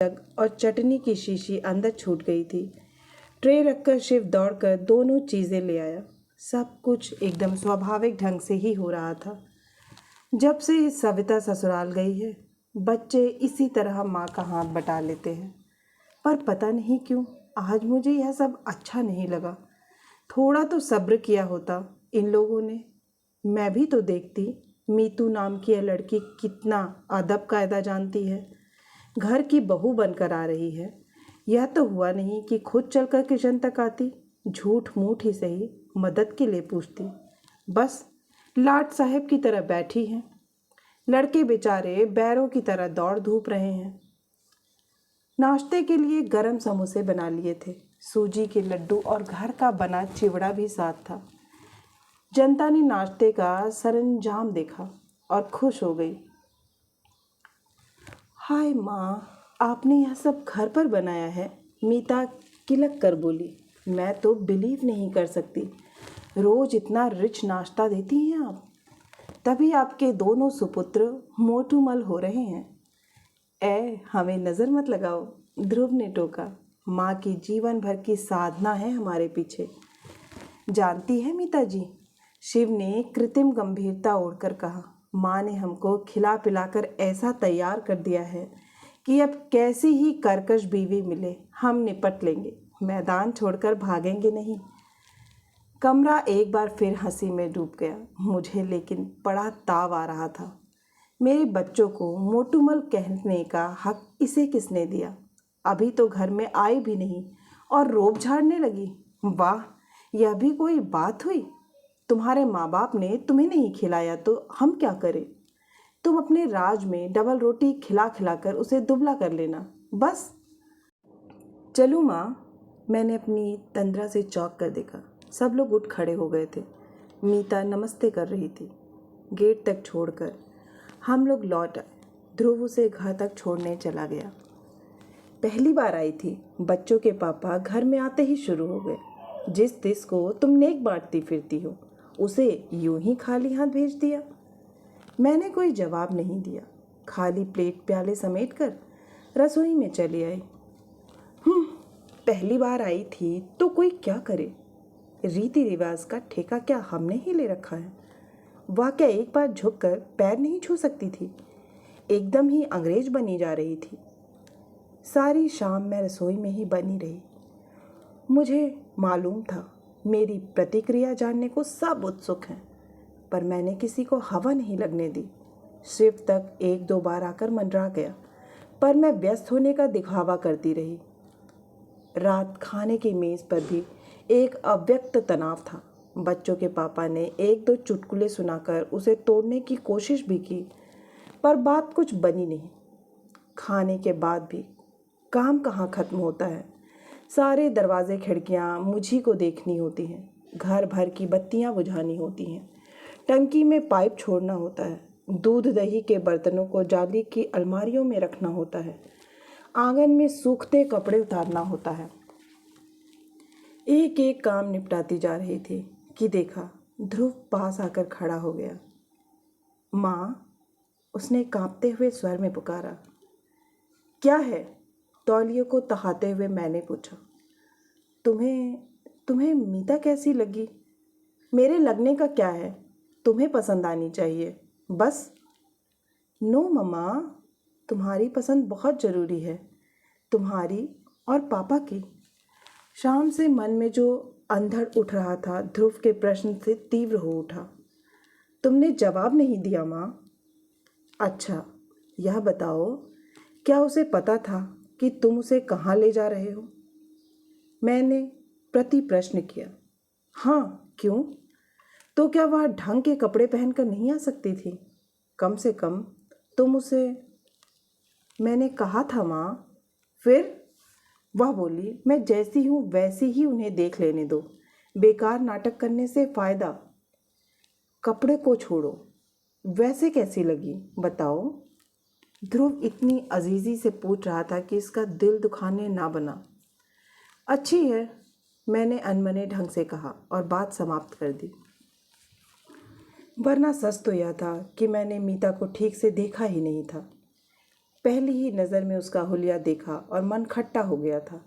जग और चटनी की शीशी अंदर छूट गई थी। ट्रे रखकर शिव दौड़कर दोनों चीज़ें ले आया। सब कुछ एकदम स्वाभाविक ढंग से ही हो रहा था। जब से सविता ससुराल गई है, बच्चे इसी तरह माँ का हाथ बटा लेते हैं। पर पता नहीं क्यों आज मुझे यह सब अच्छा नहीं लगा। थोड़ा तो सब्र किया होता इन लोगों ने। मैं भी तो देखती, मीतू नाम की यह लड़की कितना अदब कायदा जानती है। घर की बहू बनकर आ रही है। यह तो हुआ नहीं कि खुद चलकर किचन तक आती, झूठ मूठ ही सही मदद के लिए पूछती। बस लाट साहब की तरह बैठी हैं। लड़के बेचारे बैरों की तरह दौड़ धूप रहे हैं। नाश्ते के लिए गरम समोसे बना लिए थे, सूजी के लड्डू और घर का बना चिवड़ा भी साथ था। जनता ने नाश्ते का सरंजाम देखा और खुश हो गई। हाय माँ, आपने यह सब घर पर बनाया है? मीता किलक कर बोली। मैं तो बिलीव नहीं कर सकती, रोज इतना रिच नाश्ता देती हैं आप। तभी आपके दोनों सुपुत्र मोटूमल हो रहे हैं। हमें नज़र मत लगाओ, ध्रुव ने टोका। माँ की जीवन भर की साधना है हमारे पीछे। जानती है मीता जी, शिव ने कृत्रिम गंभीरता ओढ़कर कहा, माँ ने हमको खिला पिलाकर ऐसा तैयार कर दिया है कि अब कैसी ही कर्कश बीवी मिले हम निपट लेंगे, मैदान छोड़कर भागेंगे नहीं। कमरा एक बार फिर हंसी में डूब गया। मुझे लेकिन बड़ा ताव आ रहा था। मेरे बच्चों को मोटूमल कहने का हक इसे किसने दिया? अभी तो घर में आई भी नहीं और रोब झाड़ने लगी। वाह, यह भी कोई बात हुई? तुम्हारे माँ बाप ने तुम्हें नहीं खिलाया तो हम क्या करें? तुम अपने राज में डबल रोटी खिला खिलाकर उसे दुबला कर लेना बस। चलूँ माँ? मैंने अपनी तंद्रा से चौंक कर देखा। सब लोग उठ खड़े हो गए थे। मीता नमस्ते कर रही थी। गेट तक छोड़कर हम लोग लौट आए। ध्रुव उसे घर तक छोड़ने चला गया। पहली बार आई थी, बच्चों के पापा घर में आते ही शुरू हो गए। जिस तिस को तुम नेक बांटती फिरती हो, उसे यूं ही खाली हाथ भेज दिया। मैंने कोई जवाब नहीं दिया। खाली प्लेट प्याले समेटकर रसोई में चली आई। पहली बार आई थी तो कोई क्या करे? रीति रिवाज का ठेका क्या हमने ही ले रखा है? वाकया एक बार झुककर पैर नहीं छू सकती थी? एकदम ही अंग्रेज बनी जा रही थी। सारी शाम मैं रसोई में ही बनी रही। मुझे मालूम था मेरी प्रतिक्रिया जानने को सब उत्सुक हैं, पर मैंने किसी को हवा नहीं लगने दी। शिव तक एक दो बार आकर मंडरा गया, पर मैं व्यस्त होने का दिखावा करती रही। रात खाने की मेज़ पर भी एक अव्यक्त तनाव था। बच्चों के पापा ने एक दो चुटकुले सुनाकर उसे तोड़ने की कोशिश भी की, पर बात कुछ बनी नहीं। खाने के बाद भी काम कहाँ ख़त्म होता है। सारे दरवाजे खिड़कियाँ मुझी को देखनी होती हैं, घर भर की बत्तियाँ बुझानी होती हैं, टंकी में पाइप छोड़ना होता है, दूध दही के बर्तनों को जाली की अलमारियों में रखना होता है, आंगन में सूखते कपड़े उतारना होता है। एक एक काम निपटाती जा रही थी कि देखा, ध्रुव पास आकर खड़ा हो गया। माँ, उसने कांपते हुए स्वर में पुकारा। क्या है? तौलिए को तहाते हुए मैंने पूछा। तुम्हें मीता कैसी लगी? मेरे लगने का क्या है, तुम्हें पसंद आनी चाहिए बस। नो मम्मा, तुम्हारी पसंद बहुत ज़रूरी है, तुम्हारी और पापा की। शाम से मन में जो अंधड़ उठ रहा था ध्रुव के प्रश्न से तीव्र हो उठा। तुमने जवाब नहीं दिया माँ। अच्छा, यह बताओ, क्या उसे पता था कि तुम उसे कहाँ ले जा रहे हो? मैंने प्रति प्रश्न किया। हाँ, क्यों? तो क्या वह ढंग के कपड़े पहनकर नहीं आ सकती थी? कम से कम तुम उसे। मैंने कहा था माँ। फिर? वह बोली, मैं जैसी हूँ वैसी ही उन्हें देख लेने दो, बेकार नाटक करने से फ़ायदा। कपड़े को छोड़ो, वैसे कैसी लगी बताओ? ध्रुव इतनी अजीज़ी से पूछ रहा था कि इसका दिल दुखाने ना बना। अच्छी है, मैंने अनमने ढंग से कहा और बात समाप्त कर दी। वरना सच तो यह था कि मैंने मीता को ठीक से देखा ही नहीं था। पहली ही नज़र में उसका हुलिया देखा और मन खट्टा हो गया था।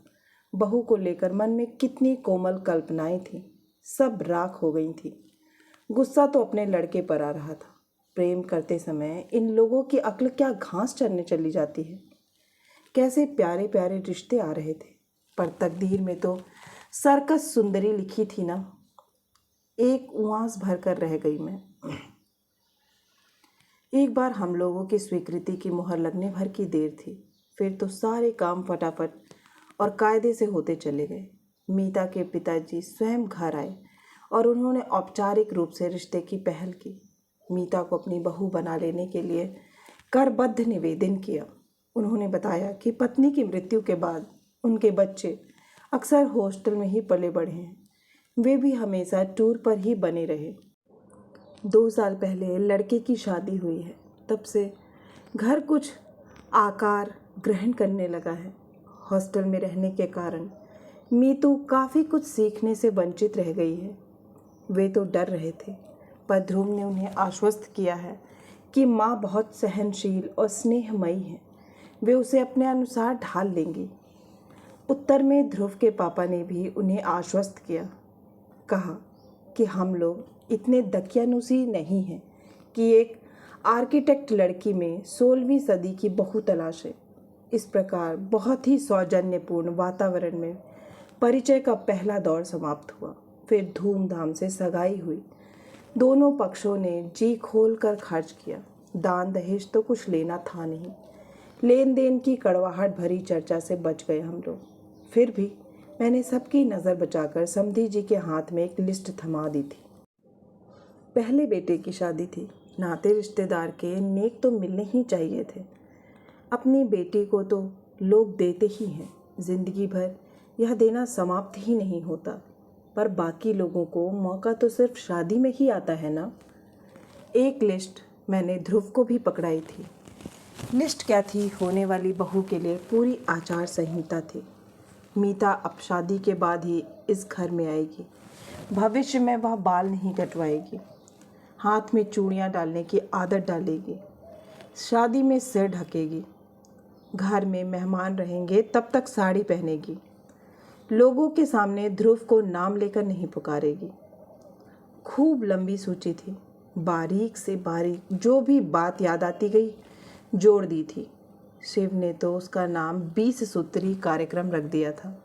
बहू को लेकर मन में कितनी कोमल कल्पनाएं थीं, सब राख हो गई थी। गुस्सा तो अपने लड़के पर आ रहा था। प्रेम करते समय इन लोगों की अक्ल क्या घास चरने चली जाती है। कैसे प्यारे प्यारे रिश्ते आ रहे थे, पर तकदीर में तो सर्कस सुंदरी लिखी थी ना। एक उआस भर कर रह गई मैं। एक बार हम लोगों की स्वीकृति की मुहर लगने भर की देर थी, फिर तो सारे काम फटाफट और कायदे से होते चले गए। मीता के पिताजी स्वयं घर आए और उन्होंने औपचारिक रूप से रिश्ते की पहल की। मीता को अपनी बहू बना लेने के लिए करबद्ध निवेदन किया। उन्होंने बताया कि पत्नी की मृत्यु के बाद उनके बच्चे अक्सर हॉस्टल में ही पले बढ़े हैं। वे भी हमेशा टूर पर ही बने रहे। 2 साल पहले लड़के की शादी हुई है, तब से घर कुछ आकार ग्रहण करने लगा है। हॉस्टल में रहने के कारण मीतू काफ़ी कुछ सीखने से वंचित रह गई है। वे तो डर रहे थे, पर ध्रुव ने उन्हें आश्वस्त किया है कि माँ बहुत सहनशील और स्नेहमयी है, वे उसे अपने अनुसार ढाल लेंगी। उत्तर में ध्रुव के पापा ने भी उन्हें आश्वस्त किया, कहा कि हम लोग इतने दकियानुसी नहीं हैं कि एक आर्किटेक्ट लड़की में 16वीं सदी की बहू तलाशे। इस प्रकार बहुत ही सौजन्यपूर्ण वातावरण में परिचय का पहला दौर समाप्त हुआ। फिर धूमधाम से सगाई हुई। दोनों पक्षों ने जी खोल कर खर्च किया। दान दहेज तो कुछ लेना था नहीं। लेन देन की कड़वाहट भरी चर्चा से बच गए हम लोग। फिर भी मैंने सबकी नज़र बचाकर समधी जी के हाथ में एक लिस्ट थमा दी थी। पहले बेटे की शादी थी। नाते रिश्तेदार के नेक तो मिलने ही चाहिए थे। अपनी बेटी को तो लोग देते ही हैं, जिंदगी भर यह देना समाप्त ही नहीं होता, पर बाकी लोगों को मौका तो सिर्फ शादी में ही आता है ना। एक लिस्ट मैंने ध्रुव को भी पकड़ाई थी। लिस्ट क्या थी? होने वाली बहू के लिए पूरी आचार संहिता थी। मीता अब शादी के बाद ही इस घर में आएगी। भविष्य में वह बाल नहीं कटवाएगी, हाथ में चूड़ियाँ डालने की आदत डालेगी, शादी में सिर ढकेगी, घर में मेहमान रहेंगे तब तक साड़ी पहनेगी, लोगों के सामने ध्रुव को नाम लेकर नहीं पुकारेगी। खूब लंबी सूची थी, बारीक से बारीक जो भी बात याद आती गई जोड़ दी थी। शिव ने तो उसका नाम 20 सूत्री कार्यक्रम रख दिया था।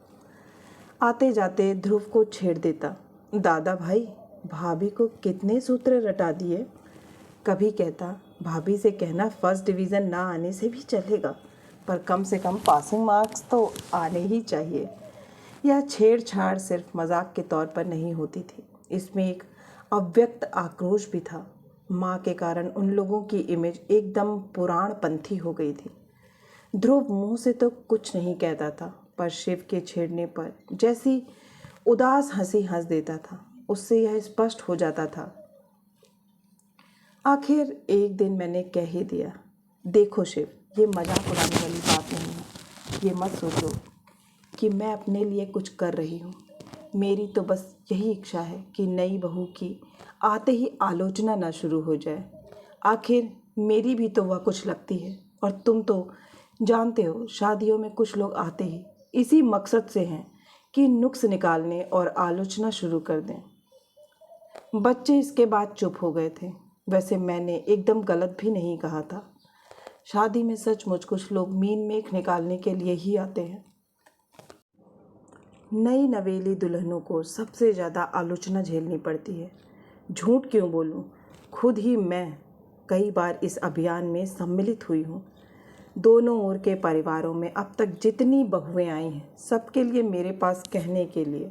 आते जाते ध्रुव को छेड़ देता, दादा भाई भाभी को कितने सूत्र रटा दिए। कभी कहता, भाभी से कहना फर्स्ट डिवीज़न ना आने से भी चलेगा, पर कम से कम पासिंग मार्क्स तो आने ही चाहिए। यह छेड़छाड़ सिर्फ मजाक के तौर पर नहीं होती थी, इसमें एक अव्यक्त आक्रोश भी था। माँ के कारण उन लोगों की इमेज एकदम पुराणपंथी हो गई थी। ध्रुव मुंह से तो कुछ नहीं कहता था, पर शिव के छेड़ने पर जैसी उदास हंसी हंस देता था, उससे यह स्पष्ट हो जाता था। आखिर एक दिन मैंने कह ही दिया, देखो शिव, ये मजाक उड़ाने वाली बात नहीं है। ये मत सोचो कि मैं अपने लिए कुछ कर रही हूँ। मेरी तो बस यही इच्छा है कि नई बहू की आते ही आलोचना ना शुरू हो जाए। आखिर मेरी भी तो वह कुछ लगती है, और तुम तो जानते हो शादियों में कुछ लोग आते ही इसी मकसद से हैं कि नुक्स निकालने और आलोचना शुरू कर दें। बच्चे इसके बाद चुप हो गए थे। वैसे मैंने एकदम गलत भी नहीं कहा था। शादी में सचमुच कुछ लोग मीन मेख निकालने के लिए ही आते हैं। नई नवेली दुल्हनों को सबसे ज़्यादा आलोचना झेलनी पड़ती है। झूठ क्यों बोलूं, खुद ही मैं कई बार इस अभियान में सम्मिलित हुई हूँ। दोनों ओर के परिवारों में अब तक जितनी बहुएं आई हैं, सबके लिए मेरे पास कहने के लिए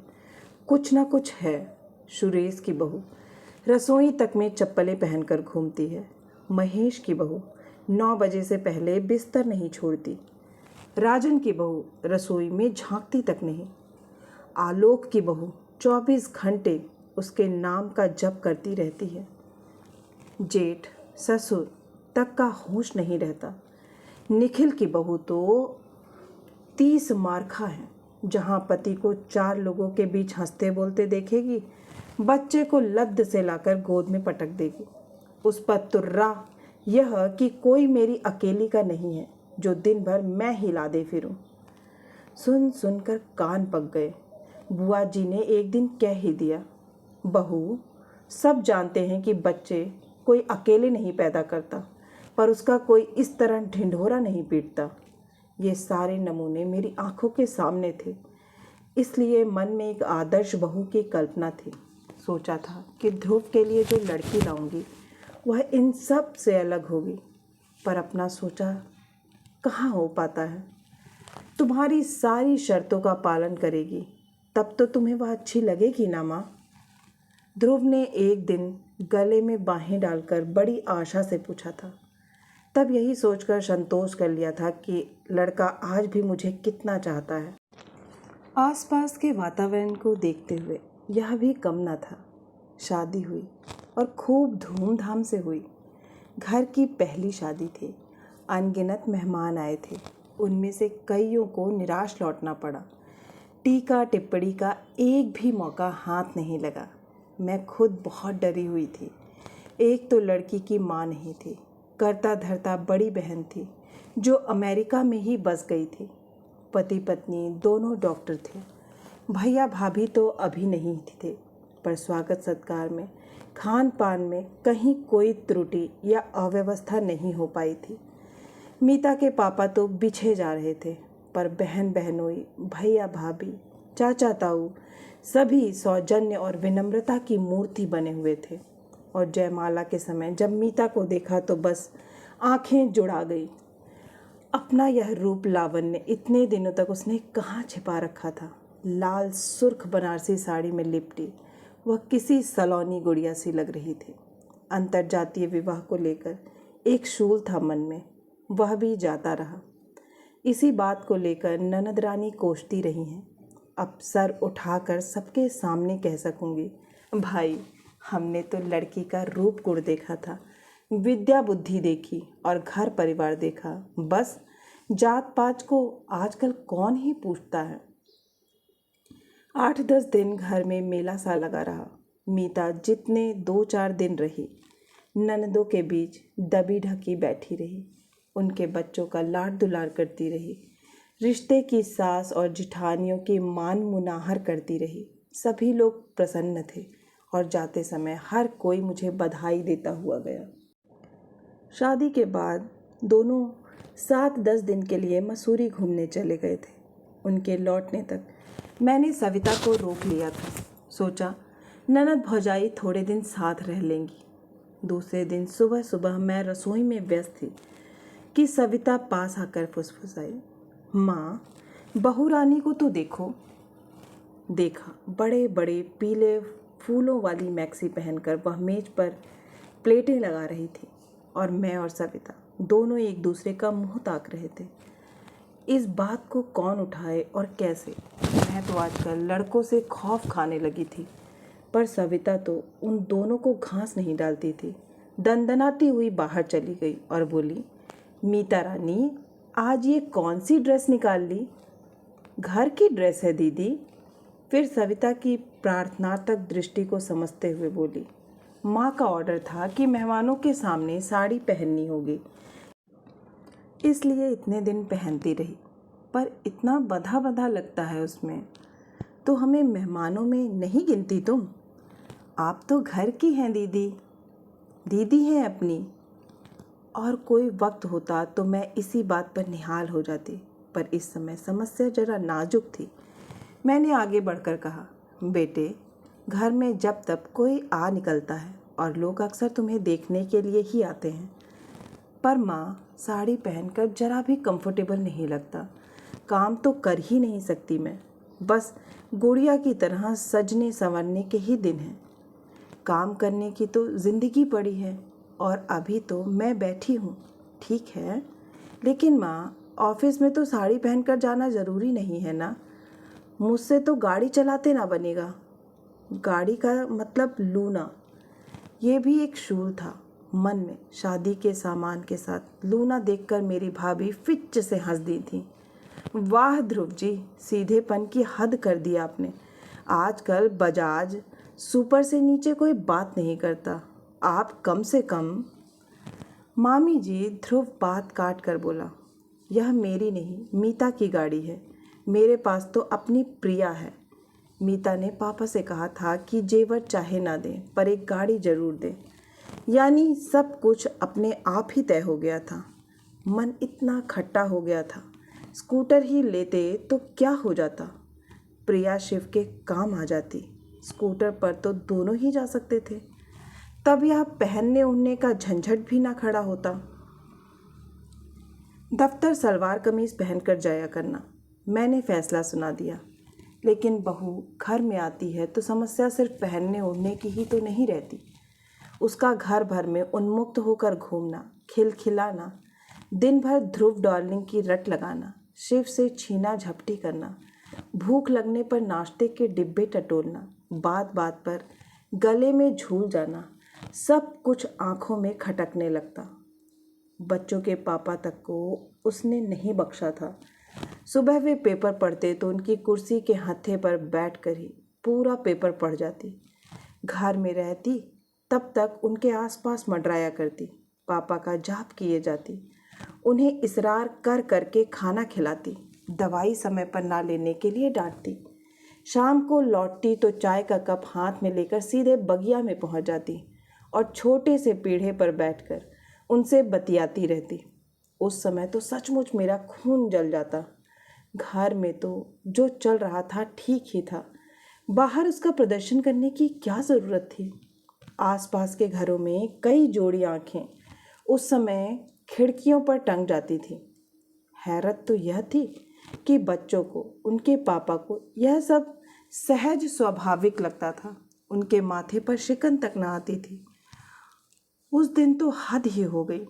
कुछ ना कुछ है। सुरेश की बहू रसोई तक में चप्पलें पहनकर घूमती है। महेश की बहू 9 बजे से पहले बिस्तर नहीं छोड़ती। राजन की बहू रसोई में झांकती तक नहीं। आलोक की बहू 24 घंटे उसके नाम का जप करती रहती है। जेठ ससुर तक का होश नहीं रहता। निखिल की बहू तो 30 मार्खा है। जहाँ पति को 4 लोगों के बीच हंसते बोलते देखेगी, बच्चे को लद्द से लाकर गोद में पटक देगी। उस पर तुर्रा यह कि कोई मेरी अकेली का नहीं है। जो दिन भर मैं हिलाते फिरूं। सुन सुनकर कान पक गए। बुआ जी ने एक दिन कह ही दिया, बहू, सब जानते हैं कि बच्चे कोई अकेले नहीं पैदा करता, पर उसका कोई इस तरह ढिंढोरा नहीं पीटता। ये सारे नमूने मेरी आंखों के सामने थे, इसलिए मन में एक आदर्श बहू की कल्पना थी। सोचा था कि ध्रुव के लिए जो लड़की लाऊंगी वह इन सब से अलग होगी, पर अपना सोचा कहाँ हो पाता है। तुम्हारी सारी शर्तों का पालन करेगी, तब तो तुम्हें वह अच्छी लगेगी ना माँ। ध्रुव ने एक दिन गले में बाहें डालकर बड़ी आशा से पूछा था। तब यही सोचकर संतोष कर लिया था कि लड़का आज भी मुझे कितना चाहता है। आसपास के वातावरण को देखते हुए यह भी कम न था। शादी हुई और खूब धूमधाम से हुई। घर की पहली शादी थी। अनगिनत मेहमान आए थे, उनमें से कईयों को निराश लौटना पड़ा। टीका टिप्पणी का एक भी मौका हाथ नहीं लगा। मैं खुद बहुत डरी हुई थी। एक तो लड़की की माँ नहीं थी, करता धरता बड़ी बहन थी जो अमेरिका में ही बस गई थी। पति पत्नी दोनों डॉक्टर थे। भैया भाभी तो अभी नहीं थे, पर स्वागत सत्कार में, खान पान में कहीं कोई त्रुटि या अव्यवस्था नहीं हो पाई थी। मीता के पापा तो बिछे जा रहे थे, पर बहन बहनोई, भैया भाभी, चाचा ताऊ सभी सौजन्य और विनम्रता की मूर्ति बने हुए थे। और जयमाला के समय जब मीता को देखा तो बस आंखें जुड़ा गई। अपना यह रूप लावण्य इतने दिनों तक उसने कहाँ छिपा रखा था। लाल सुर्ख बनारसी साड़ी में लिपटी वह किसी सलोनी गुड़िया सी लग रही थी। अंतर्जातीय विवाह को लेकर एक शूल था मन में, वह भी जाता रहा। इसी बात को लेकर ननद रानी कोसती रही हैं। अब सर उठाकर सबके सामने कह सकूंगी, भाई, हमने तो लड़की का रूप गुण देखा था, विद्या बुद्धि देखी और घर परिवार देखा, बस जात पात को आजकल कौन ही पूछता है। 8-10 दिन घर में मेला सा लगा रहा। मीता जितने 2-4 दिन रही, ननदों के बीच दबी ढकी बैठी रही, उनके बच्चों का लाड दुलार करती रही, रिश्ते की सास और जिठानियों की मान मुनाहर करती रही। सभी लोग प्रसन्न थे और जाते समय हर कोई मुझे बधाई देता हुआ गया। शादी के बाद दोनों 7-10 दिन के लिए मसूरी घूमने चले गए थे। उनके लौटने तक मैंने सविता को रोक लिया था। सोचा ननद भौजाई थोड़े दिन साथ रह लेंगी। दूसरे दिन सुबह सुबह मैं रसोई में व्यस्त थी कि सविता पास आकर फुसफुसाई, माँ, बहू रानी को तो देखो। देखा, बड़े बड़े पीले फूलों वाली मैक्सी पहनकर वह मेज पर प्लेटें लगा रही थी और मैं और सविता दोनों एक दूसरे का मुंह ताक रहे थे। इस बात को कौन उठाए और कैसे। मैं तो आजकल लड़कों से खौफ खाने लगी थी, पर सविता तो उन दोनों को घास नहीं डालती थी। दंदनाती हुई बाहर चली गई और बोली, मीता रानी, आज ये कौन सी ड्रेस निकाल ली? घर की ड्रेस है दीदी। फिर सविता की प्रार्थनात्मक दृष्टि को समझते हुए बोली, माँ का ऑर्डर था कि मेहमानों के सामने साड़ी पहननी होगी, इसलिए इतने दिन पहनती रही, पर इतना बंधा बंधा लगता है उसमें, तो हमें मेहमानों में नहीं गिनती तुम? आप तो घर की हैं दीदी, दीदी हैं अपनी। और कोई वक्त होता तो मैं इसी बात पर निहाल हो जाती, पर इस समय समस्या जरा नाजुक थी। मैंने आगे बढ़कर कहा, बेटे, घर में जब तब कोई आ निकलता है और लोग अक्सर तुम्हें देखने के लिए ही आते हैं, पर माँ, साड़ी पहनकर जरा भी कंफर्टेबल नहीं लगता। काम तो कर ही नहीं सकती मैं, बस गुड़िया की तरह सजने संवरने के ही दिन हैं। काम करने की तो ज़िंदगी पड़ी है और अभी तो मैं बैठी हूँ, ठीक है, लेकिन माँ, ऑफिस में तो साड़ी पहनकर जाना ज़रूरी नहीं है ना। मुझसे तो गाड़ी चलाते ना बनेगा। गाड़ी का मतलब लूना। ये भी एक शूल था मन में। शादी के सामान के साथ लूना देखकर मेरी भाभी फिच से हंस दी थी। वाह ध्रुव जी, सीधेपन की हद कर दी आपने। आजकल बजाज सुपर से नीचे कोई बात नहीं करता, आप कम से कम। मामी जी, ध्रुव बात काट कर बोला, यह मेरी नहीं, मीता की गाड़ी है। मेरे पास तो अपनी प्रिया है। मीता ने पापा से कहा था कि जेवर चाहे ना दें पर एक गाड़ी जरूर दें। यानी सब कुछ अपने आप ही तय हो गया था। मन इतना खट्टा हो गया था। स्कूटर ही लेते तो क्या हो जाता। प्रिया शिव के काम आ जाती। स्कूटर पर तो दोनों ही जा सकते थे। तब यह पहनने ओढ़ने का झंझट भी ना खड़ा होता। दफ्तर सलवार कमीज पहनकर जाया करना, मैंने फैसला सुना दिया। लेकिन बहू घर में आती है तो समस्या सिर्फ पहनने ओढ़ने की ही तो नहीं रहती। उसका घर भर में उन्मुक्त होकर घूमना, खिलखिलाना, दिन भर ध्रुव डार्लिंग की रट लगाना, शिव से छीना झपटी करना, भूख लगने पर नाश्ते के डिब्बे टटोलना, बात बात पर गले में झूल जाना, सब कुछ आंखों में खटकने लगता। बच्चों के पापा तक को उसने नहीं बख्शा था। सुबह वे पेपर पढ़ते तो उनकी कुर्सी के हत्थे पर बैठ कर ही पूरा पेपर पढ़ जाती। घर में रहती तब तक उनके आसपास मंडराया करती, पापा का जाप किए जाती, उन्हें इसरार कर करके खाना खिलाती, दवाई समय पर ना लेने के लिए डांटती। शाम को लौटती तो चाय का कप हाथ में लेकर सीधे बगिया में पहुंच जाती और छोटे से पीढ़े पर बैठकर उनसे बतियाती रहती। उस समय तो सचमुच मेरा खून जल जाता। घर में तो जो चल रहा था ठीक ही था, बाहर उसका प्रदर्शन करने की क्या ज़रूरत थी। आसपास के घरों में कई जोड़ी आंखें उस समय खिड़कियों पर टंग जाती थी। हैरत तो यह थी कि बच्चों को, उनके पापा को यह सब सहज स्वाभाविक लगता था। उनके माथे पर शिकन तक ना आती थी। उस दिन तो हद ही हो गई।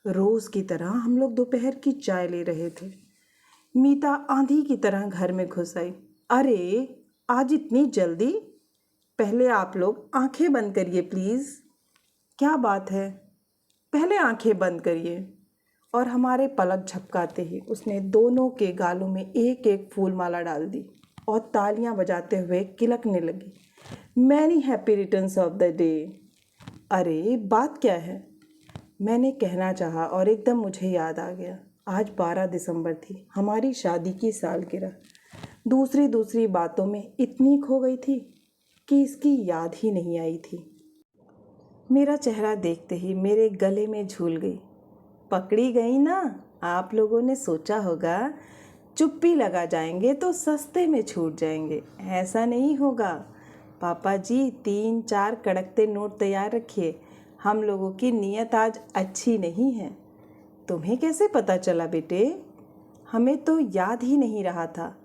रोज़ की तरह हम लोग दोपहर की चाय ले रहे थे। मीता आंधी की तरह घर में घुस आई। अरे आज इतनी जल्दी? पहले आप लोग आंखें बंद करिए प्लीज़। क्या बात है? पहले आंखें बंद करिए। और हमारे पलक झपकाते ही उसने दोनों के गालों में एक एक फूल माला डाल दी और तालियां बजाते हुए किलकने लगी। Many happy returns of the day. अरे बात क्या है? मैंने कहना चाहा और एकदम मुझे याद आ गया। आज 12 दिसंबर थी, हमारी शादी की सालगिरह। दूसरी दूसरी बातों में इतनी खो गई थी कि इसकी याद ही नहीं आई थी। मेरा चेहरा देखते ही मेरे गले में झूल गई। पकड़ी गई ना? आप लोगों ने सोचा होगा चुप्पी लगा जाएंगे तो सस्ते में छूट जाएंगे। ऐसा नहीं होगा। पापा जी 3-4 कड़कते नोट तैयार रखिए। हम लोगों की नीयत आज अच्छी नहीं है। तुम्हें कैसे पता चला बेटे? हमें तो याद ही नहीं रहा था,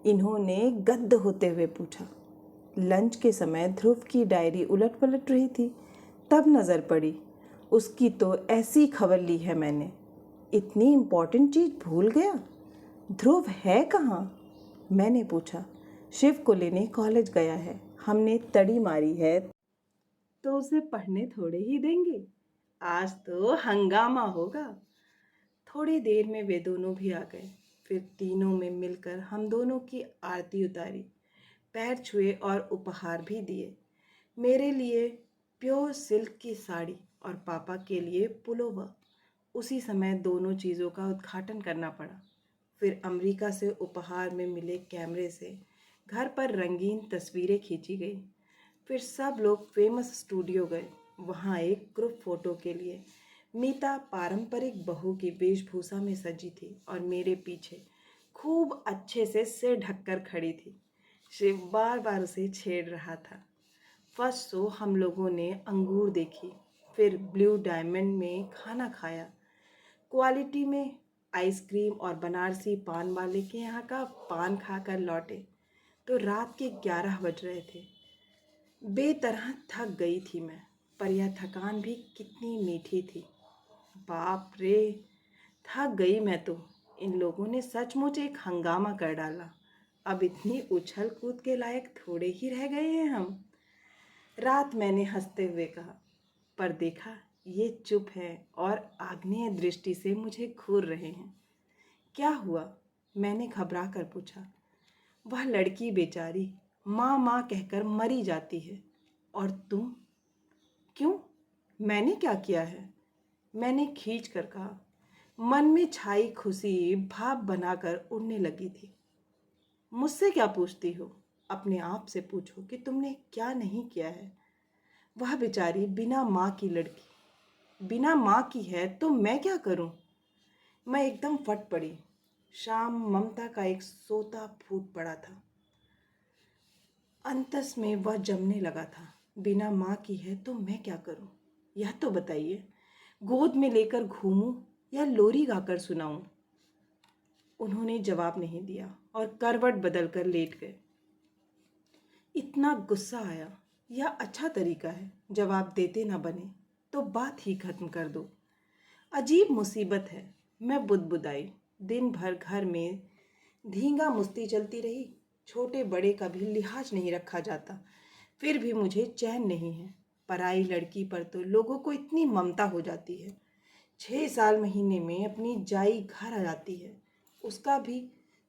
इन्होंने गद्द होते हुए पूछा। लंच के समय ध्रुव की डायरी उलट पलट रही थी, तब नज़र पड़ी। उसकी तो ऐसी खबर ली है मैंने। इतनी इम्पोर्टेंट चीज़ भूल गया? ध्रुव है कहाँ? मैंने पूछा। शिव को लेने कॉलेज गया है। हमने तड़ी मारी है तो उसे पढ़ने थोड़े ही देंगे। आज तो हंगामा होगा। थोड़ी देर में वे दोनों भी आ गए। फिर तीनों में मिलकर हम दोनों की आरती उतारी, पैर छुए और उपहार भी दिए। मेरे लिए प्योर सिल्क की साड़ी और पापा के लिए पुलोवर। उसी समय दोनों चीज़ों का उद्घाटन करना पड़ा। फिर अमेरिका से उपहार में मिले कैमरे से घर पर रंगीन तस्वीरें खींची गई। फिर सब लोग फेमस स्टूडियो गए। वहाँ एक ग्रुप फोटो के लिए मीता पारंपरिक बहू की वेशभूषा में सजी थी और मेरे पीछे खूब अच्छे से सिर ढककर खड़ी थी। शिव बार बार उसे छेड़ रहा था। फर्स्ट शो हम लोगों ने अंगूर देखी, फिर ब्लू डायमंड में खाना खाया, क्वालिटी में आइसक्रीम और बनारसी पान वाले के यहाँ का पान खाकर लौटे तो रात के 11 बज रहे थे। बेतरह थक गई थी मैं, पर यह थकान भी कितनी मीठी थी। बाप रे, थक गई मैं तो। इन लोगों ने सचमुच एक हंगामा कर डाला। अब इतनी उछल कूद के लायक थोड़े ही रह गए हैं हम। रात मैंने हंसते हुए कहा, पर देखा ये चुप है और आग्नेय दृष्टि से मुझे घूर रहे हैं। क्या हुआ? मैंने घबरा कर पूछा। वह लड़की बेचारी माँ माँ कहकर मरी जाती है, और तुम? क्यों? मैंने क्या किया है? मैंने खींच कर कहा। मन में छाई खुशी भाप बनाकर उड़ने लगी थी। मुझसे क्या पूछती हो? अपने आप से पूछो कि तुमने क्या नहीं किया है। वह बेचारी बिना माँ की लड़की, बिना माँ की है तो मैं क्या करूं? मैं एकदम फट पड़ी। शाम ममता का एक सोता फूट पड़ा था। अंतस में वह जमने लगा था। बिना माँ की है तो मैं क्या करूं? यह तो बताइए, गोद में लेकर घूमूं या लोरी गाकर सुनाऊं? उन्होंने जवाब नहीं दिया और करवट बदलकर लेट गए। इतना गुस्सा आया। यह अच्छा तरीका है, जवाब देते ना बने तो बात ही खत्म कर दो। अजीब मुसीबत है। मैं बुदबुदाई। दिन भर घर में धींगा मुश्ती चलती रही। छोटे बड़े का भी लिहाज नहीं रखा जाता, फिर भी मुझे चैन नहीं है। पराई लड़की पर तो लोगों को इतनी ममता हो जाती है। 6 साल महीने में अपनी जाई घर आ जाती है। उसका भी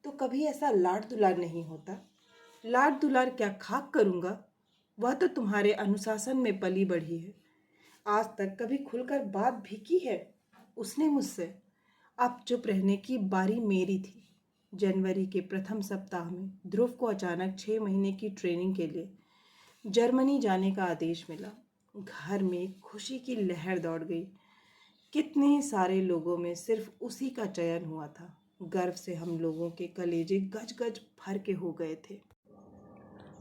तो कभी ऐसा लाड दुलार नहीं होता। लाड दुलार क्या खाक करूँगा? वह तो तुम्हारे अनुशासन में पली बढ़ी है। आज तक कभी खुलकर बात भी की है उसने मुझसे? अब चुप रहने की बारी मेरी थी। जनवरी के प्रथम सप्ताह में ध्रुव को अचानक 6 महीने की ट्रेनिंग के लिए जर्मनी जाने का आदेश मिला। घर में खुशी की लहर दौड़ गई। कितने सारे लोगों में सिर्फ उसी का चयन हुआ था। गर्व से हम लोगों के कलेजे गज गज भर के हो गए थे।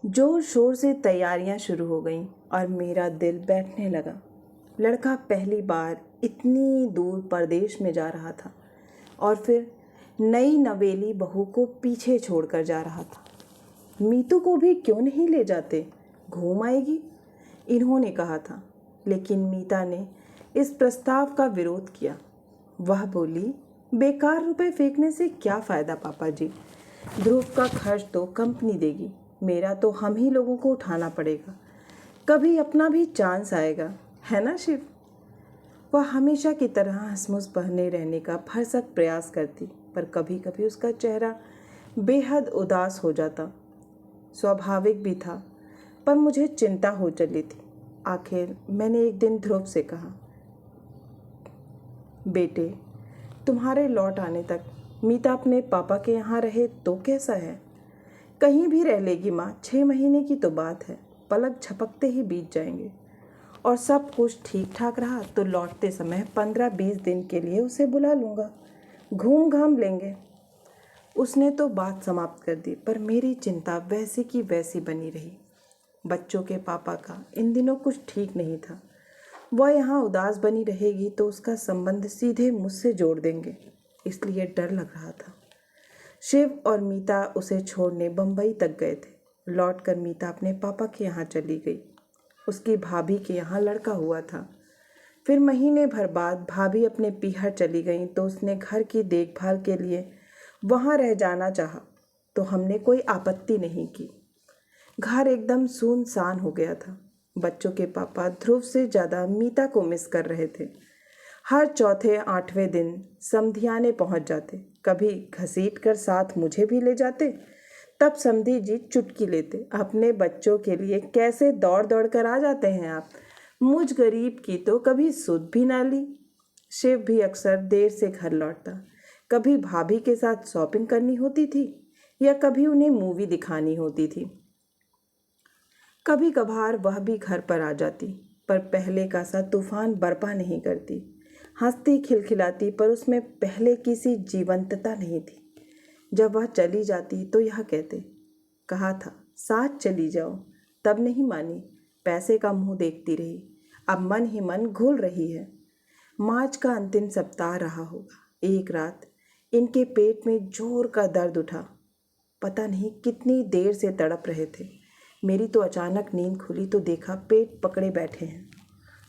जोर शोर से तैयारियां शुरू हो गईं और मेरा दिल बैठने लगा। लड़का पहली बार इतनी दूर परदेश में जा रहा था और फिर नई नवेली बहू को पीछे छोड़कर जा रहा था। मीतू को भी क्यों नहीं ले जाते, घूम आएगी, इन्होंने कहा था। लेकिन मीता ने इस प्रस्ताव का विरोध किया। वह बोली, बेकार रुपए फेंकने से क्या फ़ायदा पापा जी। ध्रुव का खर्च तो कंपनी देगी, मेरा तो हम ही लोगों को उठाना पड़ेगा। कभी अपना भी चांस आएगा, है ना शिव? वह हमेशा की तरह हंसमुस बहने रहने का भरसक प्रयास करती, पर कभी कभी उसका चेहरा बेहद उदास हो जाता। स्वाभाविक भी था, पर मुझे चिंता हो चली थी। आखिर मैंने एक दिन ध्रुव से कहा, बेटे, तुम्हारे लौट आने तक मीता अपने पापा के यहाँ रहे तो कैसा है? कहीं भी रह लेगी माँ, 6 महीने की तो बात है, पलक झपकते ही बीत जाएंगे। और सब कुछ ठीक ठाक रहा तो लौटते समय 15-20 दिन के लिए उसे बुला लूँगा, घूम घाम लेंगे। उसने तो बात समाप्त कर दी, पर मेरी चिंता वैसी की वैसी बनी रही। बच्चों के पापा का इन दिनों कुछ ठीक नहीं था। वह यहाँ उदास बनी रहेगी तो उसका संबंध सीधे मुझसे जोड़ देंगे, इसलिए डर लग रहा था। शिव और मीता उसे छोड़ने बम्बई तक गए थे। लौटकर मीता अपने पापा के यहाँ चली गई। उसकी भाभी के यहाँ लड़का हुआ था। फिर महीने भर बाद भाभी अपने पीहर चली गई तो उसने घर की देखभाल के लिए वहाँ रह जाना चाहा, तो हमने कोई आपत्ति नहीं की। घर एकदम सुनसान हो गया था। बच्चों के पापा ध्रुव से ज़्यादा मीता को मिस कर रहे थे। हर चौथे 8वें दिन समधियाने पहुंच जाते, कभी घसीट कर साथ मुझे भी ले जाते। तब समधी जी चुटकी लेते, अपने बच्चों के लिए कैसे दौड़ दौड़ कर आ जाते हैं आप, मुझ गरीब की तो कभी सुध भी ना ली। शिव भी अक्सर देर से घर लौटता। कभी भाभी के साथ शॉपिंग करनी होती थी या कभी उन्हें मूवी दिखानी होती थी। कभी कभार वह भी घर पर आ जाती, पर पहले का सा तूफान बरपा नहीं करती। हंसती खिलखिलाती, पर उसमें पहले की सी जीवंतता नहीं थी। जब वह चली जाती तो यह कहते, कहा था साथ चली जाओ, तब नहीं मानी, पैसे का मुंह देखती रही, अब मन ही मन घुल रही है। मार्च का अंतिम सप्ताह रहा होगा। एक रात इनके पेट में जोर का दर्द उठा। पता नहीं कितनी देर से तड़प रहे थे। मेरी तो अचानक नींद खुली तो देखा पेट पकड़े बैठे हैं,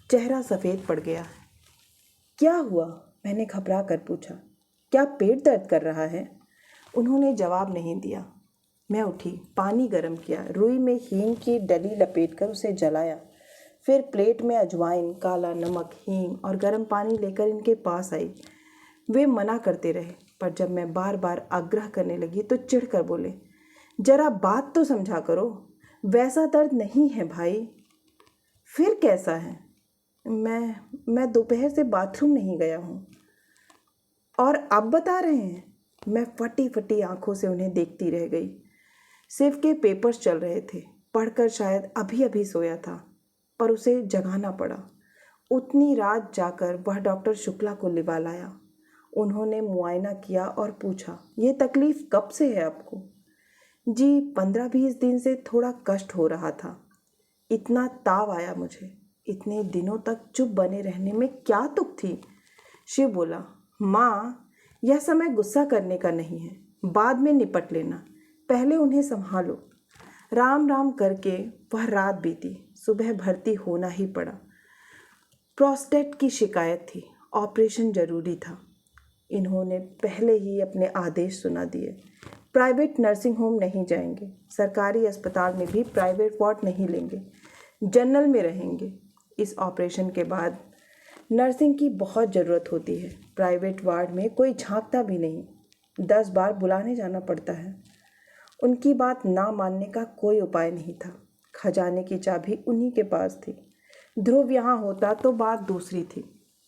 चेहरा सफ़ेद पड़ गया है। क्या हुआ? मैंने घबरा कर पूछा। क्या पेट दर्द कर रहा है? उन्होंने जवाब नहीं दिया। मैं उठी, पानी गर्म किया, रुई में हींग की डली लपेटकर उसे जलाया। फिर प्लेट में अजवाइन, काला नमक, हींग और गर्म पानी लेकर इनके पास आई। वे मना करते रहे, पर जब मैं बार बार आग्रह करने लगी तो चिढ़कर बोले, जरा बात तो समझा करो, वैसा दर्द नहीं है भाई। फिर कैसा है? मैं दोपहर से बाथरूम नहीं गया हूँ। और अब बता रहे हैं? मैं फटी फटी आंखों से उन्हें देखती रह गई। शिव के पेपर्स चल रहे थे, पढ़कर शायद अभी अभी सोया था, पर उसे जगाना पड़ा। उतनी रात जाकर वह डॉक्टर शुक्ला को लिवा लाया। उन्होंने मुआयना किया और पूछा, ये तकलीफ कब से है आपको? जी 15-20 दिन से थोड़ा कष्ट हो रहा था। इतना ताव आया मुझे। इतने दिनों तक चुप बने रहने में क्या तुक थी? शिव बोला, माँ, यह समय गुस्सा करने का नहीं है, बाद में निपट लेना, पहले उन्हें संभालो। राम राम करके वह रात बीती। सुबह भर्ती होना ही पड़ा। प्रोस्टेट की शिकायत थी, ऑपरेशन जरूरी था। इन्होंने पहले ही अपने आदेश सुना दिए। प्राइवेट नर्सिंग होम नहीं जाएंगे, सरकारी अस्पताल में भी प्राइवेट वार्ड नहीं लेंगे, जनरल में रहेंगे। इस ऑपरेशन के बाद नर्सिंग की बहुत ज़रूरत होती है। प्राइवेट वार्ड में कोई झांकता भी नहीं, 10 बार बुलाने जाना पड़ता है। उनकी बात ना मानने का कोई उपाय नहीं था। खजाने की चाबी उन्हीं के पास थी। ध्रुव यहाँ होता तो बात दूसरी थी,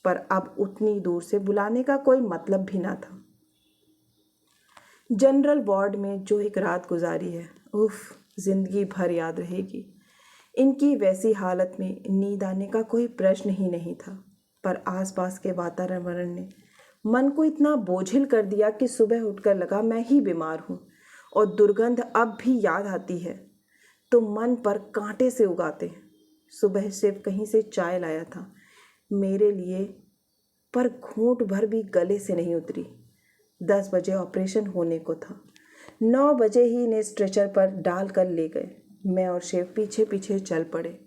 पर अब उतनी दूर से बुलाने का कोई मतलब भी ना था। जनरल वार्ड में जो एक रात गुजारी है, उफ, जिंदगी भर याद रहेगी। इनकी वैसी हालत में नींद आने का कोई प्रश्न ही नहीं था, पर आसपास के वातावरण ने मन को इतना बोझिल कर दिया कि सुबह उठकर लगा मैं ही बीमार हूँ, और दुर्गंध अब भी याद आती है तो मन पर कांटे से उगाते हैं। सुबह शिव कहीं से चाय लाया था मेरे लिए, पर घूंट भर भी गले से नहीं उतरी। 10 बजे ऑपरेशन होने को था। 9 बजे ही इन्हें स्ट्रेचर पर डाल कर ले गए। मैं और शिव पीछे पीछे चल पड़े।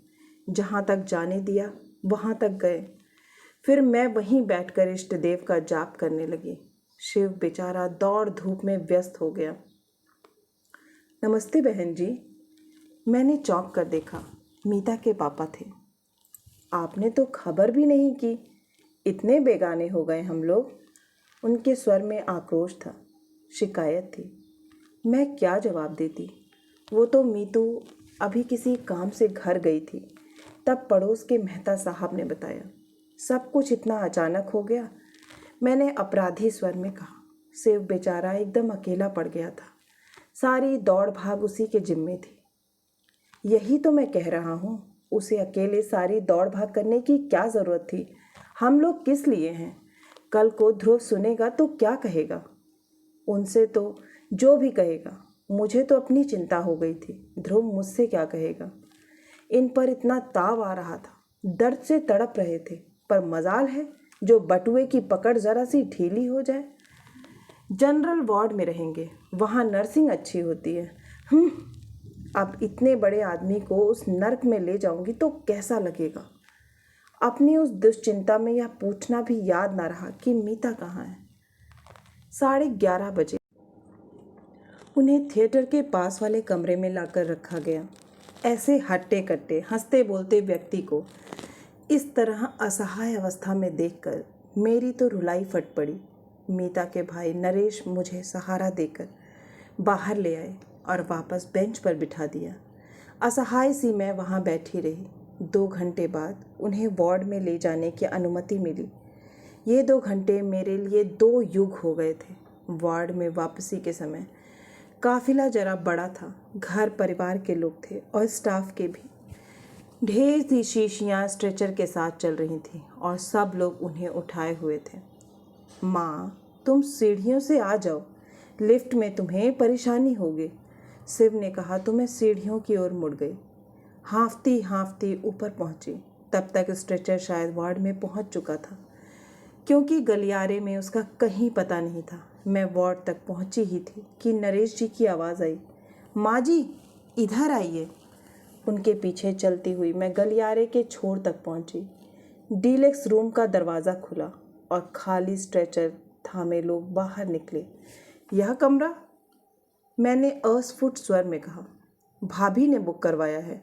जहाँ तक जाने दिया वहाँ तक गए। फिर मैं वहीं बैठकर इष्ट देव का जाप करने लगी। शिव बेचारा दौड़ धूप में व्यस्त हो गया। नमस्ते बहन जी। मैंने चौंक कर देखा, मीता के पापा थे। आपने तो खबर भी नहीं की, इतने बेगाने हो गए हम लोग। उनके स्वर में आक्रोश था, शिकायत थी। मैं क्या जवाब देती? वो तो मीतू अभी किसी काम से घर गई थी, तब पड़ोस के मेहता साहब ने बताया। सब कुछ इतना अचानक हो गया। मैंने अपराधी स्वर में कहा। शिव बेचारा एकदम अकेला पड़ गया था। सारी दौड़ भाग उसी के जिम्मे थी। यही तो मैं कह रहा हूँ, उसे अकेले सारी दौड़ भाग करने की क्या ज़रूरत थी? हम लोग किस लिए हैं? कल को ध्रुव सुनेगा तो क्या कहेगा? उनसे तो जो भी कहेगा, मुझे तो अपनी चिंता हो गई थी, ध्रुव मुझसे क्या कहेगा? इन पर इतना ताव आ रहा था, दर्द से तड़प रहे थे, पर मजाल है जो बटुए की पकड़ ज़रा सी ढीली हो जाए। जनरल वार्ड में रहेंगे, वहाँ नर्सिंग अच्छी होती है। अब इतने बड़े आदमी को उस नर्क में ले जाऊंगी तो कैसा लगेगा? अपनी उस दुश्चिंता में यह पूछना भी याद ना रहा कि मीता कहाँ है। 11:30 बजे उन्हें थिएटर के पास वाले कमरे में लाकर रखा गया। ऐसे हट्टे कट्टे हंसते बोलते व्यक्ति को इस तरह असहाय अवस्था में देखकर मेरी तो रुलाई फट पड़ी। मीता के भाई नरेश मुझे सहारा देकर बाहर ले आए और वापस बेंच पर बिठा दिया। असहाय सी मैं वहाँ बैठी रही। 2 घंटे बाद उन्हें वार्ड में ले जाने की अनुमति मिली। ये 2 घंटे मेरे लिए 2 युग हो गए थे। वार्ड में वापसी के समय काफिला जरा बड़ा था। घर परिवार के लोग थे और स्टाफ के भी। ढेर सी शीशियाँ स्ट्रेचर के साथ चल रही थीं और सब लोग उन्हें उठाए हुए थे। माँ, तुम सीढ़ियों से आ जाओ, लिफ्ट में तुम्हें परेशानी होगी, शिव ने कहा तो मैं सीढ़ियों की ओर मुड़ गई। हाँफती हाँफती ऊपर पहुंची। तब तक स्ट्रेचर शायद वार्ड में पहुंच चुका था, क्योंकि गलियारे में उसका कहीं पता नहीं था। मैं वार्ड तक पहुंची ही थी कि नरेश जी की आवाज़ आई, माँ जी इधर आइए। उनके पीछे चलती हुई मैं गलियारे के छोर तक पहुंची। डीलक्स रूम का दरवाज़ा खुला और खाली स्ट्रेचर थामे लोग बाहर निकले। यह कमरा? मैंने अस्फुट स्वर में कहा। भाभी ने बुक करवाया है।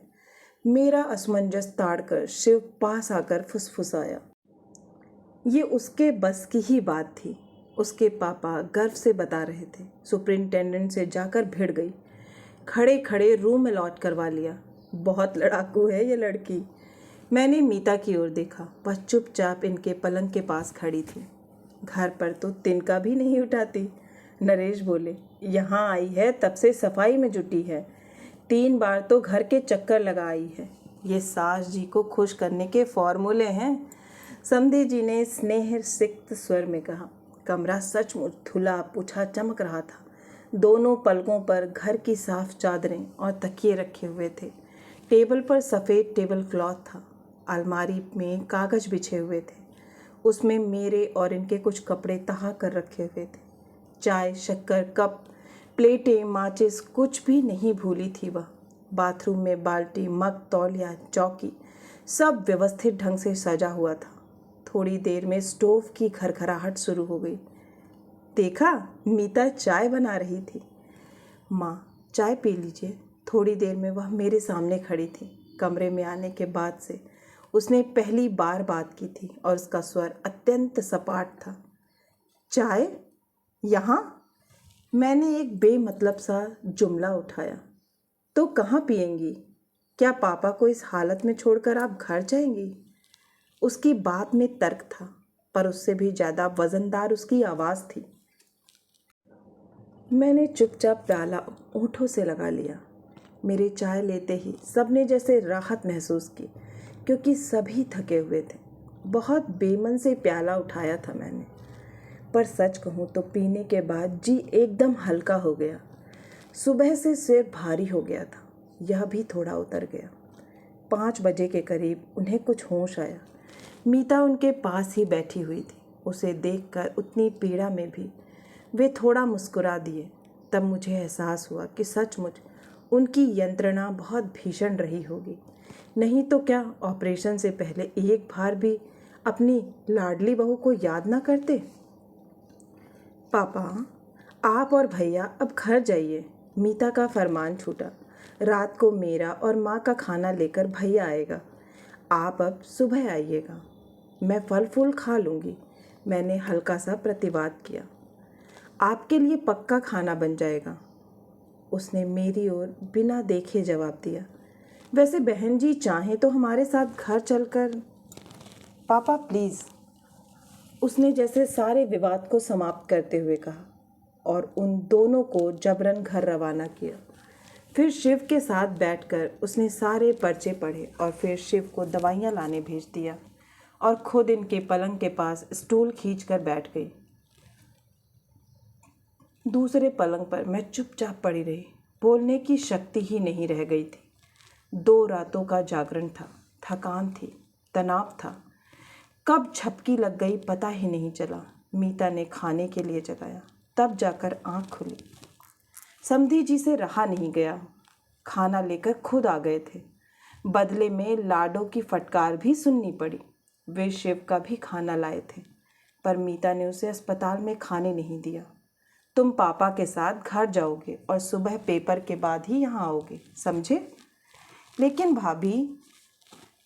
मेरा असमंजस ताड़कर शिव पास आकर फुसफुसाया। ये उसके बस की ही बात थी। उसके पापा गर्व से बता रहे थे। सुपरिंटेंडेंट से जाकर भिड़ गई। खड़े खड़े रूम अलॉट करवा लिया। बहुत लड़ाकू है ये लड़की। मैंने मीता की ओर देखा। वह चुपचाप इनके पलंग के पास खड़ी थी। घर पर तो तिनका भी नहीं उठाती। नरेश बोले, यहाँ आई है तब से सफाई में जुटी है, 3 बार तो घर के चक्कर लगा आई है। ये सास जी को खुश करने के फॉर्मूले हैं। समधी जी ने स्नेह सिक्त स्वर में कहा। कमरा सचमुच धुला पूछा चमक रहा था। दोनों पलकों पर घर की साफ चादरें और तकिए रखे हुए थे। टेबल पर सफ़ेद टेबल क्लॉथ था। अलमारी में कागज़ बिछे हुए थे। उसमें मेरे और इनके कुछ कपड़े तहा कर रखे हुए थे। चाय, शक्कर, कप, प्लेटें, माचिस कुछ भी नहीं भूली थी वह। बाथरूम में बाल्टी, मग, तौलिया, चौकी सब व्यवस्थित ढंग से सजा हुआ था। थोड़ी देर में स्टोव की खरखराहट शुरू हो गई। देखा, मीता चाय बना रही थी। माँ, चाय पी लीजिए। थोड़ी देर में वह मेरे सामने खड़ी थी। कमरे में आने के बाद से उसने पहली बार बात की थी और उसका स्वर अत्यंत सपाट था। चाय? यहाँ? मैंने एक बेमतलब सा जुमला उठाया। तो कहाँ पिएंगी? क्या पापा को इस हालत में छोड़कर आप घर जाएंगी? उसकी बात में तर्क था, पर उससे भी ज़्यादा वज़नदार उसकी आवाज़ थी। मैंने चुपचाप प्याला होठों से लगा लिया। मेरे चाय लेते ही सबने जैसे राहत महसूस की, क्योंकि सभी थके हुए थे। बहुत बेमन से प्याला उठाया था मैंने, पर सच कहूँ तो पीने के बाद जी एकदम हल्का हो गया। सुबह से सिर भारी हो गया था, यह भी थोड़ा उतर गया। 5 बजे के करीब उन्हें कुछ होश आया। मीता उनके पास ही बैठी हुई थी। उसे देखकर उतनी पीड़ा में भी वे थोड़ा मुस्कुरा दिए। तब मुझे एहसास हुआ कि सचमुच उनकी यंत्रणा बहुत भीषण रही होगी। नहीं तो क्या ऑपरेशन से पहले एक बार भी अपनी लाडली बहू को याद ना करते? पापा, आप और भैया अब घर जाइए। मीता का फरमान छूटा। रात को मेरा और माँ का खाना लेकर भैया आएगा। आप अब सुबह आइएगा। मैं फल फूल खा लूँगी। मैंने हल्का सा प्रतिवाद किया। आपके लिए पक्का खाना बन जाएगा। उसने मेरी ओर बिना देखे जवाब दिया। वैसे बहन जी चाहें तो हमारे साथ घर चलकर। पापा प्लीज़, उसने जैसे सारे विवाद को समाप्त करते हुए कहा और उन दोनों को जबरन घर रवाना किया। फिर शिव के साथ बैठकर उसने सारे पर्चे पढ़े और फिर शिव को दवाइयाँ लाने भेज दिया और खुद इनके पलंग के पास स्टूल खींचकर बैठ गई। दूसरे पलंग पर मैं चुपचाप पड़ी रही। बोलने की शक्ति ही नहीं रह गई थी। 2 रातों का जागरण था, थकान थी, तनाव था। कब झपकी लग गई पता ही नहीं चला। मीता ने खाने के लिए जगाया, तब जाकर आँख खुली। समधी जी से रहा नहीं गया। खाना लेकर खुद आ गए थे। बदले में लाडों की फटकार भी सुननी पड़ी। वे शिव का भी खाना लाए थे, पर मीता ने उसे अस्पताल में खाने नहीं दिया। तुम पापा के साथ घर जाओगे और सुबह पेपर के बाद ही यहाँ आओगे, समझे? लेकिन भाभी,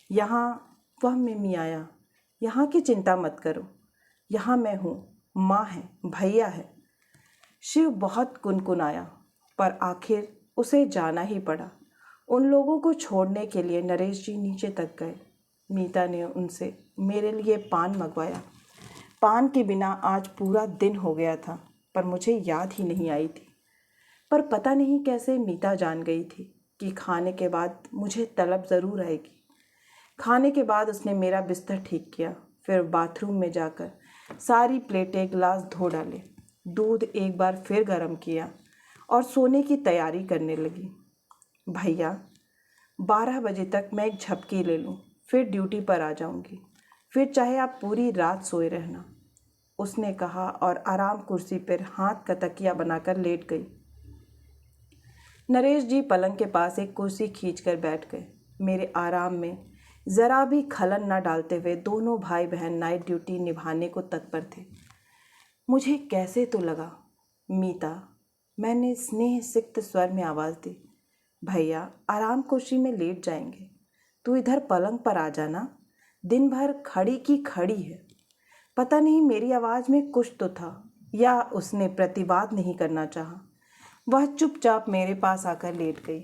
यहाँ वह मिमी आया। यहाँ की चिंता मत करो, यहाँ मैं हूँ, माँ है, भैया है। शिव बहुत कुनकुनाया, पर आखिर उसे जाना ही पड़ा। उन लोगों को छोड़ने के लिए नरेश जी नीचे तक गए। मीता ने उनसे मेरे लिए पान मंगवाया। पान के बिना आज पूरा दिन हो गया था, पर मुझे याद ही नहीं आई थी। पर पता नहीं कैसे मीता जान गई थी कि खाने के बाद मुझे तलब ज़रूर आएगी। खाने के बाद उसने मेरा बिस्तर ठीक किया, फिर बाथरूम में जाकर सारी प्लेटें गिलास धो डाले, दूध एक बार फिर गर्म किया और सोने की तैयारी करने लगी। भैया, 12 बजे तक मैं एक झपकी ले लूँ, फिर ड्यूटी पर आ जाऊँगी। फिर चाहे आप पूरी रात सोए रहना, उसने कहा और आराम कुर्सी पर हाथ का तकिया बनाकर लेट गई। नरेश जी पलंग के पास एक कुर्सी खींचकर बैठ गए। मेरे आराम में ज़रा भी खलन न डालते हुए दोनों भाई बहन नाइट ड्यूटी निभाने को तत्पर थे। मुझे कैसे तो लगा। मीता, मैंने स्नेह सिक्त स्वर में आवाज़ दी। भैया आराम कुर्सी में लेट जाएंगे, तू इधर पलंग पर आ जाना। दिन भर खड़ी की खड़ी है। पता नहीं मेरी आवाज़ में कुछ तो था, या उसने प्रतिवाद नहीं करना चाहा। वह चुपचाप मेरे पास आकर लेट गई।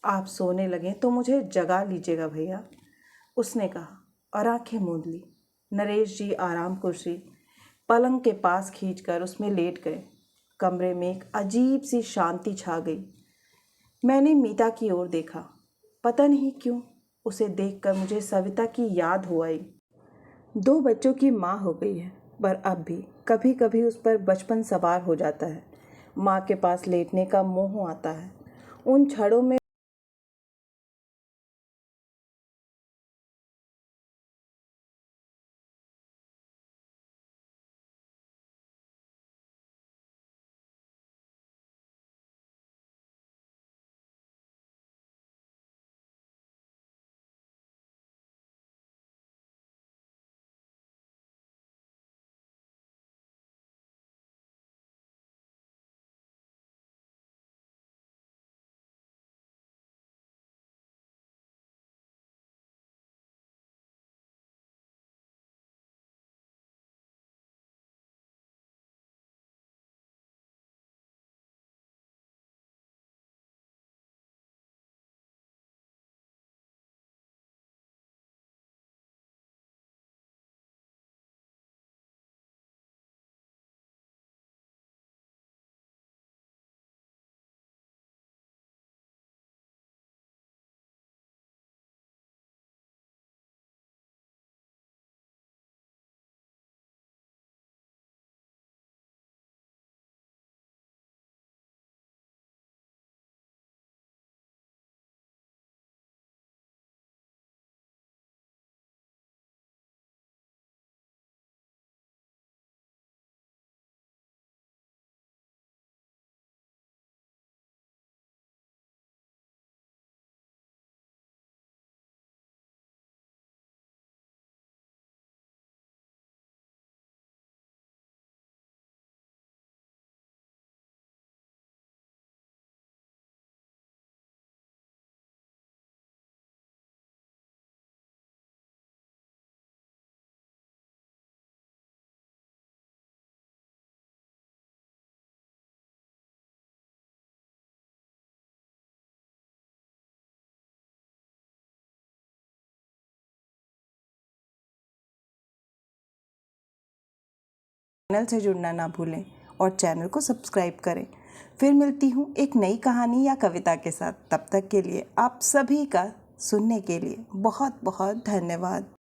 आप सोने लगें तो मुझे जगा लीजिएगा भैया, उसने कहा और आंखें मूंद ली। नरेश जी आराम कुर्सी पलंग के पास खींचकर उसमें लेट गए। कमरे में एक अजीब सी शांति छा गई। मैंने मीता की ओर देखा। पता नहीं क्यों उसे देखकर मुझे सविता की याद हो आई। 2 बच्चों की माँ हो गई है, पर अब भी कभी कभी उस पर बचपन सवार हो जाता है। माँ के पास लेटने का मोह आता है। उन क्षणों में चैनल से जुड़ना ना भूलें और चैनल को सब्सक्राइब करें। फिर मिलती हूँ एक नई कहानी या कविता के साथ। तब तक के लिए आप सभी का सुनने के लिए बहुत बहुत धन्यवाद।